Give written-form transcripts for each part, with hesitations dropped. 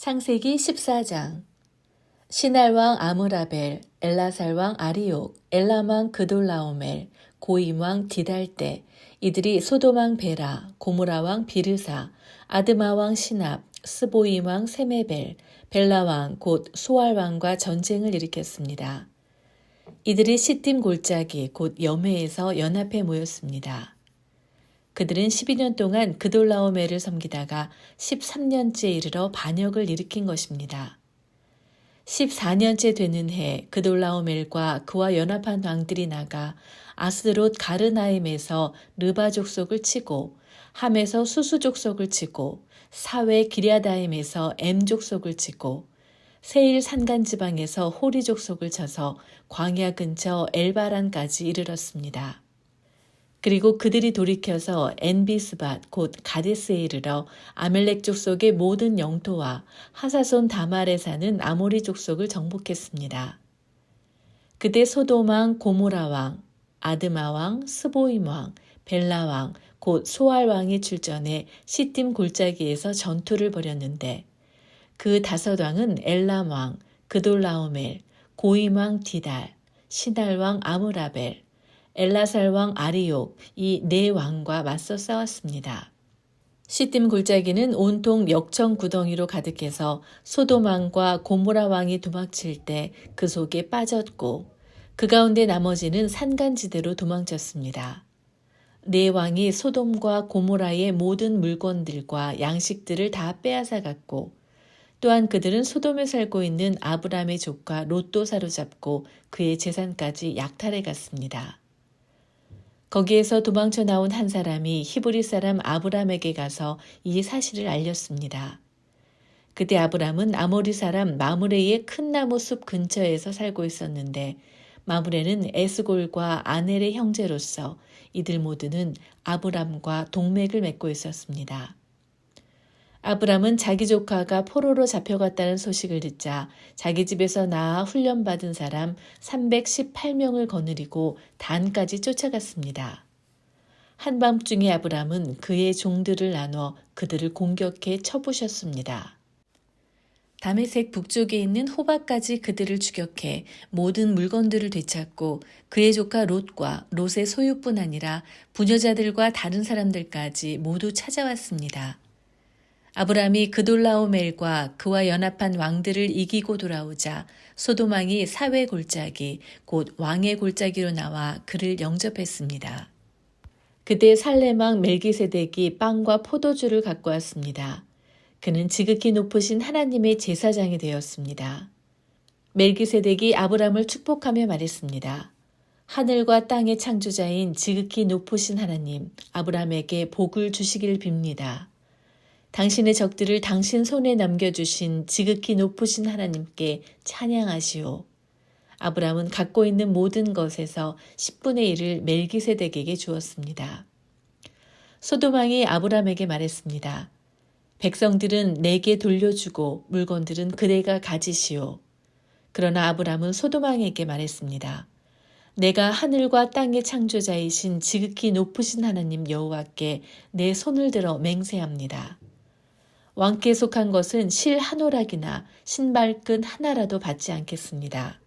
창세기 14장. 시날왕 아므라벨, 엘라살왕 아리옥, 엘람왕 그돌라오멜, 고임왕 디달때, 이들이 소돔왕 베라, 고모라왕 비르사, 아드마왕 시납, 스보임왕 세메벨, 벨라왕 곧 소알왕과 전쟁을 일으켰습니다. 이들이 시딤 골짜기 곧 여메에서 연합해 모였습니다. 그들은 12년 동안 그돌라오멜을 섬기다가 13년째에 이르러 반역을 일으킨 것입니다. 14년째 되는 해 그돌라오멜과 그와 연합한 왕들이 나가 아스롯 가르나임에서 르바 족속을 치고 함에서 수수 족속을 치고 사웨 기랴다임에서 엠 족속을 치고 세일 산간 지방에서 호리 족속을 쳐서 광야 근처 엘바란까지 이르렀습니다. 그리고 그들이 돌이켜서 엔비스밭 곧 가데스에 이르러 아멜렉 족속의 모든 영토와 하사손 다말에 사는 아모리 족속을 정복했습니다. 그때 소돔왕 고모라왕, 아드마왕, 스보임왕, 벨라왕 곧 소알왕이 출전해 시딤 골짜기에서 전투를 벌였는데 그 5왕은 엘람왕, 그돌라오멜, 고임왕 디달, 시날왕 아므라벨, 엘라살왕 아리옥 이 4왕과 맞서 싸웠습니다. 시딤 골짜기는 온통 역청 구덩이로 가득해서 소돔왕과 고모라 왕이 도망칠 때 그 속에 빠졌고 그 가운데 나머지는 산간지대로 도망쳤습니다. 4왕이 소돔과 고모라의 모든 물건들과 양식들을 다 빼앗아 갔고 또한 그들은 소돔에 살고 있는 아브람의 조카 롯도 사로잡고 그의 재산까지 약탈해 갔습니다. 거기에서 도망쳐 나온 한 사람이 히브리 사람 아브람에게 가서 이 사실을 알렸습니다. 그때 아브람은 아모리 사람 마므레의 큰 나무 숲 근처에서 살고 있었는데 마므레는 에스골과 아넬의 형제로서 이들 모두는 아브람과 동맥을 맺고 있었습니다. 아브람은 자기 조카가 포로로 잡혀갔다는 소식을 듣자 자기 집에서 나아 훈련받은 사람 318명을 거느리고 단까지 쫓아갔습니다. 한밤중에 아브람은 그의 종들을 나눠 그들을 공격해 쳐부셨습니다. 다메섹 북쪽에 있는 호바까지 그들을 추격해 모든 물건들을 되찾고 그의 조카 롯과 롯의 소유뿐 아니라 부녀자들과 다른 사람들까지 모두 찾아왔습니다. 아브람이 그돌라오멜과 그와 연합한 왕들을 이기고 돌아오자 소돔왕이 사회 골짜기 곧 왕의 골짜기로 나와 그를 영접했습니다. 그때 살렘왕 멜기세덱이 빵과 포도주를 갖고 왔습니다. 그는 지극히 높으신 하나님의 제사장이 되었습니다. 멜기세덱이 아브람을 축복하며 말했습니다. 하늘과 땅의 창조자인 지극히 높으신 하나님 아브람에게 복을 주시길 빕니다. 당신의 적들을 당신 손에 남겨주신 지극히 높으신 하나님께 찬양하시오. 아브람은 갖고 있는 모든 것에서 10분의 1을 멜기세덱에게 주었습니다. 소돔왕이 아브람에게 말했습니다. 백성들은 내게 돌려주고 물건들은 그대가 가지시오. 그러나 아브람은 소돔왕에게 말했습니다. 내가 하늘과 땅의 창조자이신 지극히 높으신 하나님 여호와께 내 손을 들어 맹세합니다. 왕께 속한 것은 실 한 오락이나 신발끈 하나라도 받지 않겠습니다.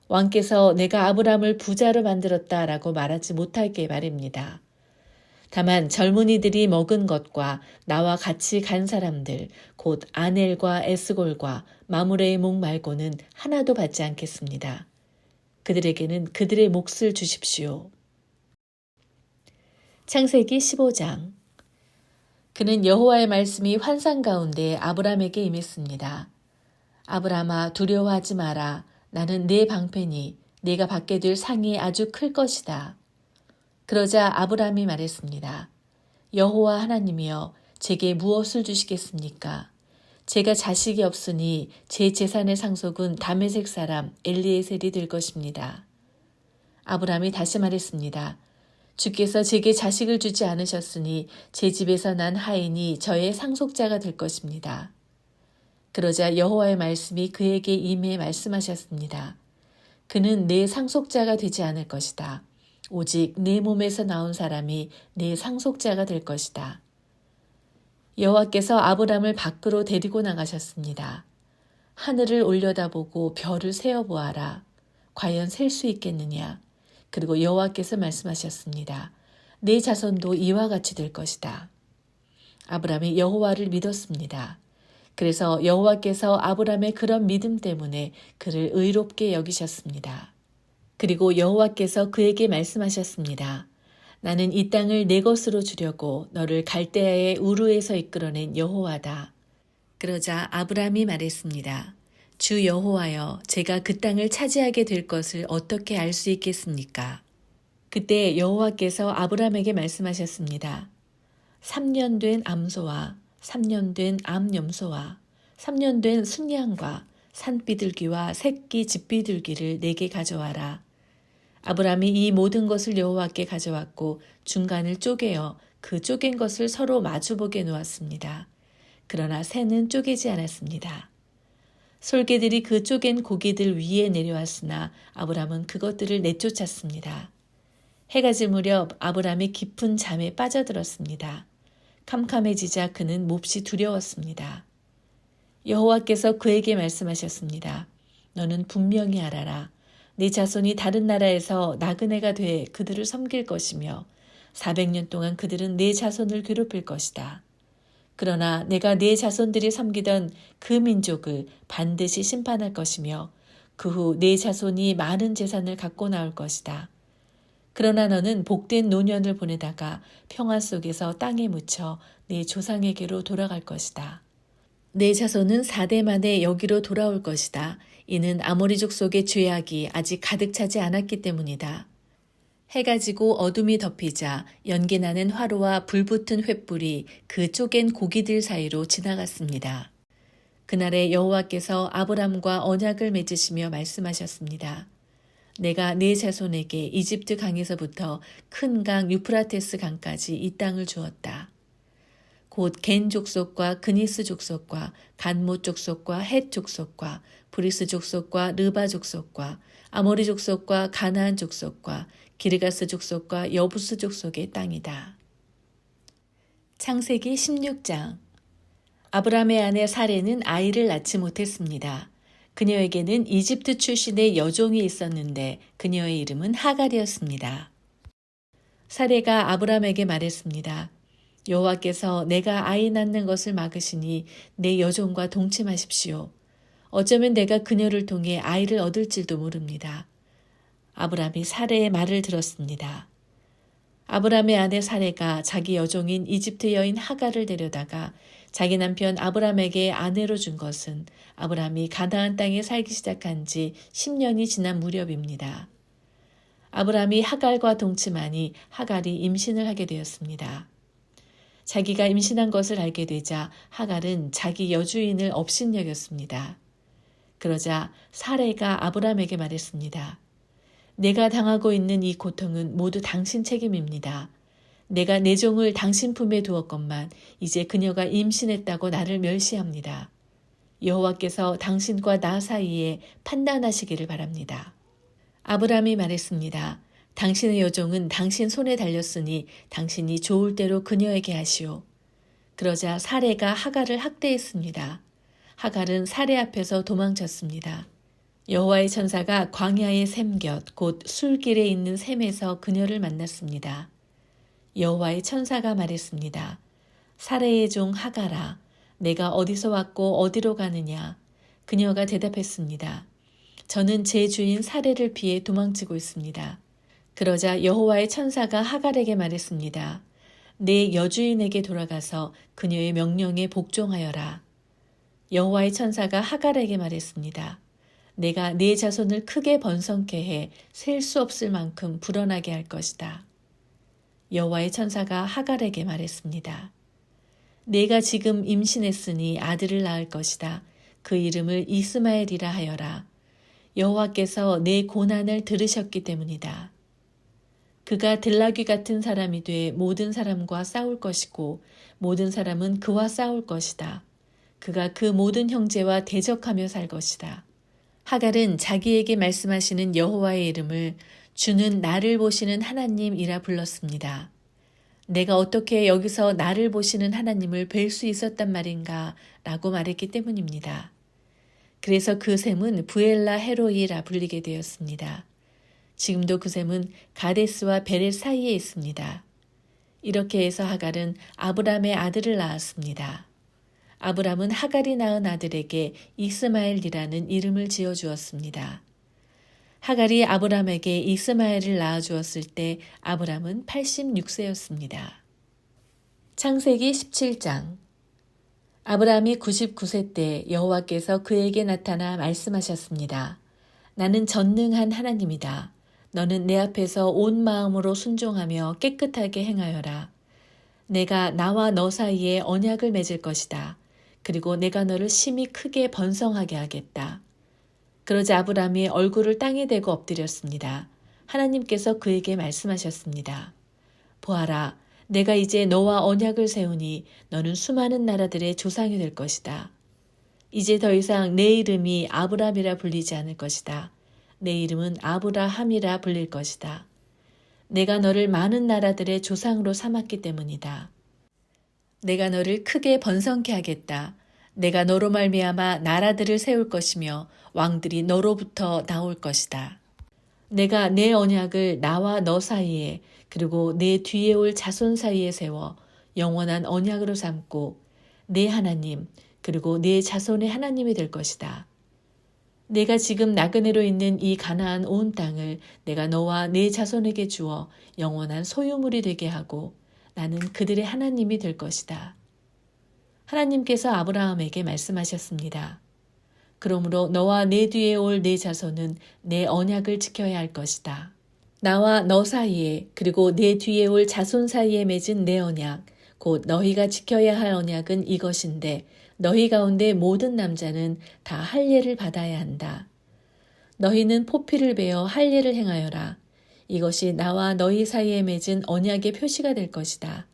왕께서 내가 아브람을 부자로 만들었다라고 말하지 못하게 말입니다. 다만 젊은이들이 먹은 것과 나와 같이 간 사람들 곧 아넬과 에스골과 마므레의 목 말고는 하나도 받지 않겠습니다. 그들에게는 그들의 몫을 주십시오. 창세기 15장. 그는 여호와의 말씀이 환상 가운데 아브람에게 임했습니다. 아브람아 두려워하지 마라. 나는 네 방패니 네가 받게 될 상이 아주 클 것이다. 그러자 아브람이 말했습니다. 여호와 하나님이여 제게 무엇을 주시겠습니까? 제가 자식이 없으니 제 재산의 상속은 다메섹 사람 엘리에셀이 될 것입니다. 아브람이 다시 말했습니다. 주께서 제게 자식을 주지 않으셨으니 제 집에서 난 하인이 저의 상속자가 될 것입니다. 그러자 여호와의 말씀이 그에게 임해 말씀하셨습니다. 그는 내 상속자가 되지 않을 것이다. 오직 내 몸에서 나온 사람이 내 상속자가 될 것이다. 여호와께서 아브람을 밖으로 데리고 나가셨습니다. 하늘을 올려다보고 별을 세어보아라. 과연 셀 수 있겠느냐? 그리고 여호와께서 말씀하셨습니다. 내 자손도 이와 같이 될 것이다. 아브람이 여호와를 믿었습니다. 그래서 여호와께서 아브람의 그런 믿음 때문에 그를 의롭게 여기셨습니다. 그리고 여호와께서 그에게 말씀하셨습니다. 나는 이 땅을 내 것으로 주려고 너를 갈대아의 우르에서 이끌어낸 여호와다. 그러자 아브람이 말했습니다. 주 여호와여, 제가 그 땅을 차지하게 될 것을 어떻게 알 수 있겠습니까? 그때 여호와께서 아브람에게 말씀하셨습니다. 3년 된 암소와 3년 된 암염소와 3년 된 순양과 산비둘기와 새끼 집비둘기를 내게 가져와라. 아브람이 이 모든 것을 여호와께 가져왔고 중간을 쪼개어 그 쪼갠 것을 서로 마주보게 놓았습니다. 그러나 새는 쪼개지 않았습니다. 솔개들이 그 쪼갠 고기들 위에 내려왔으나 아브람은 그것들을 내쫓았습니다. 해가 질 무렵 아브람이 깊은 잠에 빠져들었습니다. 캄캄해지자 그는 몹시 두려웠습니다. 여호와께서 그에게 말씀하셨습니다. 너는 분명히 알아라. 네 자손이 다른 나라에서 나그네가 돼 그들을 섬길 것이며 400년 동안 그들은 네 자손을 괴롭힐 것이다. 그러나 내가 네 자손들이 섬기던 그 민족을 반드시 심판할 것이며 그 후 네 자손이 많은 재산을 갖고 나올 것이다. 그러나 너는 복된 노년을 보내다가 평화 속에서 땅에 묻혀 네 조상에게로 돌아갈 것이다. 네 자손은 4대 만에 여기로 돌아올 것이다. 이는 아모리족 속의 죄악이 아직 가득 차지 않았기 때문이다. 해가 지고 어둠이 덮이자 연기나는 화로와 불붙은 횃불이 그 쪼갠 고기들 사이로 지나갔습니다. 그날에 여호와께서 아브람과 언약을 맺으시며 말씀하셨습니다. 내가 네 자손에게 이집트 강에서부터 큰 강 유프라테스 강까지 이 땅을 주었다. 곧 겐 족속과 그니스 족속과 간못 족속과 헷 족속과 브리스 족속과 르바 족속과 아모리 족속과 가나안 족속과 기르가스 족속과 여부스 족속의 땅이다. 창세기 16장. 아브람의 아내 사레는 아이를 낳지 못했습니다. 그녀에게는 이집트 출신의 여종이 있었는데 그녀의 이름은 하갈이었습니다. 사레가 아브람에게 말했습니다. 여호와께서 내가 아이 낳는 것을 막으시니 내 여종과 동침하십시오. 어쩌면 내가 그녀를 통해 아이를 얻을지도 모릅니다. 아브람이 사레의 말을 들었습니다. 아브람의 아내 사레가 자기 여종인 이집트 여인 하갈을 데려다가 자기 남편 아브람에게 아내로 준 것은 아브람이 가나안 땅에 살기 시작한 지 10년이 지난 무렵입니다. 아브람이 하갈과 동침하니 하갈이 임신을 하게 되었습니다. 자기가 임신한 것을 알게 되자 하갈은 자기 여주인을 업신여겼습니다. 그러자 사레가 아브람에게 말했습니다. 내가 당하고 있는 이 고통은 모두 당신 책임입니다. 내가 내 종을 당신 품에 두었건만 이제 그녀가 임신했다고 나를 멸시합니다. 여호와께서 당신과 나 사이에 판단하시기를 바랍니다. 아브람이 말했습니다. 당신의 여종은 당신 손에 달렸으니 당신이 좋을 대로 그녀에게 하시오. 그러자 사레가 하갈을 학대했습니다. 하갈은 사레 앞에서 도망쳤습니다. 여호와의 천사가 광야의 샘곁 곧 술길에 있는 샘에서 그녀를 만났습니다. 여호와의 천사가 말했습니다. 사레의 종 하갈아, 내가 어디서 왔고 어디로 가느냐? 그녀가 대답했습니다. 저는 제 주인 사레를 피해 도망치고 있습니다. 그러자 여호와의 천사가 하갈에게 말했습니다. 내 여주인에게 돌아가서 그녀의 명령에 복종하여라. 여호와의 천사가 하갈에게 말했습니다. 내가 네 자손을 크게 번성케 해 셀 수 없을 만큼 불어나게 할 것이다. 여호와의 천사가 하갈에게 말했습니다. 내가 지금 임신했으니 아들을 낳을 것이다. 그 이름을 이스마엘이라 하여라. 여호와께서 내 고난을 들으셨기 때문이다. 그가 들나귀 같은 사람이 돼 모든 사람과 싸울 것이고 모든 사람은 그와 싸울 것이다. 그가 그 모든 형제와 대적하며 살 것이다. 하갈은 자기에게 말씀하시는 여호와의 이름을 주는 나를 보시는 하나님이라 불렀습니다. 내가 어떻게 여기서 나를 보시는 하나님을 뵐 수 있었단 말인가 라고 말했기 때문입니다. 그래서 그 샘은 부엘라 헤로이라 불리게 되었습니다. 지금도 그 샘은 가데스와 베렛 사이에 있습니다. 이렇게 해서 하갈은 아브람의 아들을 낳았습니다. 아브람은 하갈이 낳은 아들에게 이스마엘이라는 이름을 지어주었습니다. 하갈이 아브람에게 이스마엘을 낳아주었을 때 아브람은 86세였습니다. 창세기 17장. 아브람이 99세 때 여호와께서 그에게 나타나 말씀하셨습니다. 나는 전능한 하나님이다. 너는 내 앞에서 온 마음으로 순종하며 깨끗하게 행하여라. 내가 나와 너 사이에 언약을 맺을 것이다. 그리고 내가 너를 심히 크게 번성하게 하겠다. 그러자 아브람이 얼굴을 땅에 대고 엎드렸습니다. 하나님께서 그에게 말씀하셨습니다. 보아라, 내가 이제 너와 언약을 세우니 너는 수많은 나라들의 조상이 될 것이다. 이제 더 이상 내 이름이 아브람이라 불리지 않을 것이다. 내 이름은 아브라함이라 불릴 것이다. 내가 너를 많은 나라들의 조상으로 삼았기 때문이다. 내가 너를 크게 번성케 하겠다. 내가 너로 말미암아 나라들을 세울 것이며 왕들이 너로부터 나올 것이다. 내가 내 언약을 나와 너 사이에 그리고 내 뒤에 올 자손 사이에 세워 영원한 언약으로 삼고 내 하나님 그리고 내 자손의 하나님이 될 것이다. 내가 지금 나그네로 있는 이 가나안 온 땅을 내가 너와 내 자손에게 주어 영원한 소유물이 되게 하고 나는 그들의 하나님이 될 것이다. 하나님께서 아브라함에게 말씀하셨습니다. 그러므로 너와 내 뒤에 올 내 자손은 내 언약을 지켜야 할 것이다. 나와 너 사이에 그리고 내 뒤에 올 자손 사이에 맺은 내 언약, 곧 너희가 지켜야 할 언약은 이것인데 너희 가운데 모든 남자는 다 할례를 받아야 한다. 너희는 포피를 베어 할례를 행하여라. 이것이 나와 너희 사이에 맺은 언약의 표시가 될 것이다.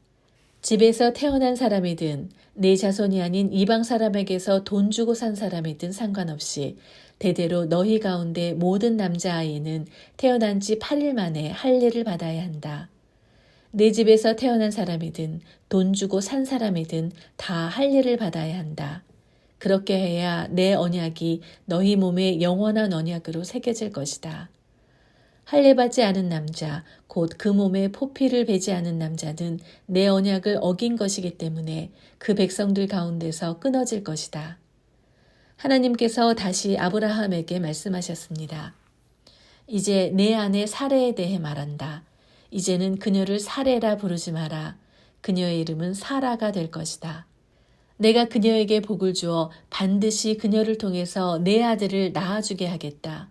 집에서 태어난 사람이든 내 자손이 아닌 이방 사람에게서 돈 주고 산 사람이든 상관없이 대대로 너희 가운데 모든 남자아이는 태어난 지 8일 만에 할례를 받아야 한다. 내 집에서 태어난 사람이든 돈 주고 산 사람이든 다 할례를 받아야 한다. 그렇게 해야 내 언약이 너희 몸에 영원한 언약으로 새겨질 것이다. 할례받지 않은 남자, 곧 그 몸에 포피를 베지 않은 남자는 내 언약을 어긴 것이기 때문에 그 백성들 가운데서 끊어질 것이다. 하나님께서 다시 아브라함에게 말씀하셨습니다. 이제 내 아내 사레에 대해 말한다. 이제는 그녀를 사레라 부르지 마라. 그녀의 이름은 사라가 될 것이다. 내가 그녀에게 복을 주어 반드시 그녀를 통해서 내 아들을 낳아주게 하겠다.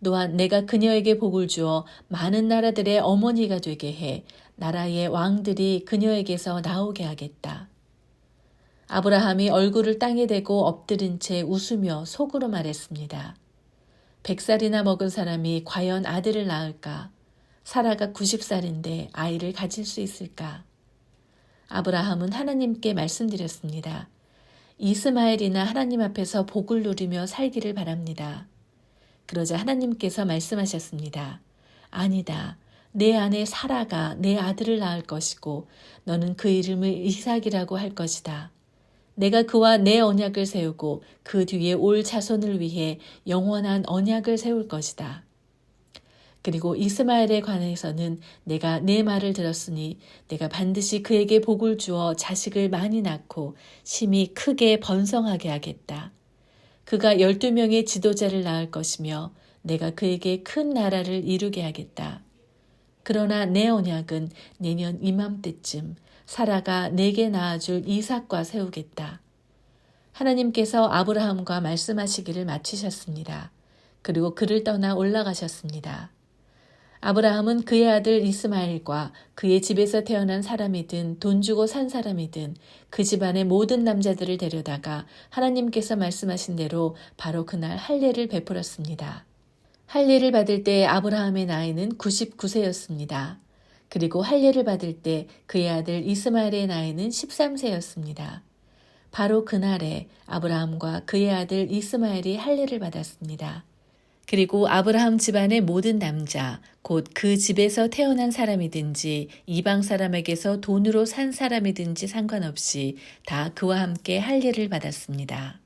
또한 내가 그녀에게 복을 주어 많은 나라들의 어머니가 되게 해 나라의 왕들이 그녀에게서 나오게 하겠다. 아브라함이 얼굴을 땅에 대고 엎드린 채 웃으며 속으로 말했습니다. 100살이나 먹은 사람이 과연 아들을 낳을까? 사라가 90살인데 아이를 가질 수 있을까? 아브라함은 하나님께 말씀드렸습니다. 이스마엘이나 하나님 앞에서 복을 누리며 살기를 바랍니다. 그러자 하나님께서 말씀하셨습니다. 아니다. 내 아내 사라가 내 아들을 낳을 것이고 너는 그 이름을 이삭이라고 할 것이다. 내가 그와 내 언약을 세우고 그 뒤에 올 자손을 위해 영원한 언약을 세울 것이다. 그리고 이스마엘에 관해서는 내가 내 말을 들었으니 내가 반드시 그에게 복을 주어 자식을 많이 낳고 심히 크게 번성하게 하겠다. 그가 12명의 지도자를 낳을 것이며 내가 그에게 큰 나라를 이루게 하겠다. 그러나 내 언약은 내년 이맘때쯤 사라가 내게 낳아줄 이삭과 세우겠다. 하나님께서 아브라함과 말씀하시기를 마치셨습니다. 그리고 그를 떠나 올라가셨습니다. 아브라함은 그의 아들 이스마엘과 그의 집에서 태어난 사람이든 돈 주고 산 사람이든 그 집안의 모든 남자들을 데려다가 하나님께서 말씀하신 대로 바로 그날 할례를 베풀었습니다. 할례를 받을 때 아브라함의 나이는 99세였습니다. 그리고 할례를 받을 때 그의 아들 이스마엘의 나이는 13세였습니다. 바로 그날에 아브라함과 그의 아들 이스마엘이 할례를 받았습니다. 그리고 아브라함 집안의 모든 남자, 곧 그 집에서 태어난 사람이든지 이방 사람에게서 돈으로 산 사람이든지 상관없이 다 그와 함께 할례를 받았습니다.